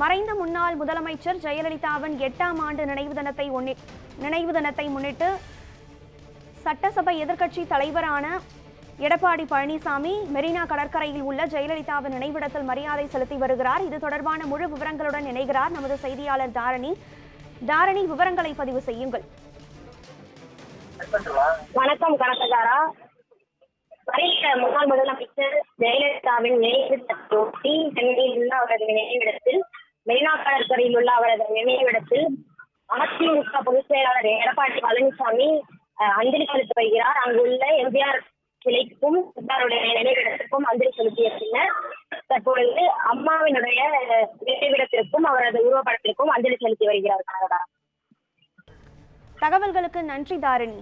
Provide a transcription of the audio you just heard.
மறைந்த முன்னாள் முதலமைச்சர் ஜெயலலிதாவின் 8ஆம் ஆண்டு நினைவு தினத்தை முன்னிட்டு சட்டசபை எதிர்க்கட்சி தலைவரான எடப்பாடி பழனிசாமி மெரினா கடற்கரையில் உள்ள ஜெயலலிதாவின் நினைவிடத்தில் மரியாதை செலுத்தி வருகிறார். இது தொடர்பான முழு விவரங்களுடன் இணைகிறார் நமது செய்தியாளர் தாரணி. விவரங்களை பதிவு செய்யுங்கள். வணக்கம் கணக்கதாரா. மறைந்த முன்னாள் முதலமைச்சர் ஜெயலலிதாவின் நினைவிடத்தையொட்டி சென்னையில் உள்ள அவரது நினைவிடத்தில் மெரினா கடற்கரையில் உள்ள அவரது நினைவிடத்தில் அதிமுக பொதுச் செயலாளர் எடப்பாடி பழனிசாமி அஞ்சலி செலுத்தி வருகிறார். அங்குள்ள எம்ஜிஆர் சிலைக்கும் அவருடைய நினைவிடத்திற்கும் அஞ்சலி செலுத்திய பின்னர் தற்பொழுது அம்மாவினுடைய நினைவிடத்திற்கும் அவரது உருவப்படத்திற்கும் அஞ்சலி செலுத்தி வருகிறார். தகவல்களுக்கு நன்றி தாரணி.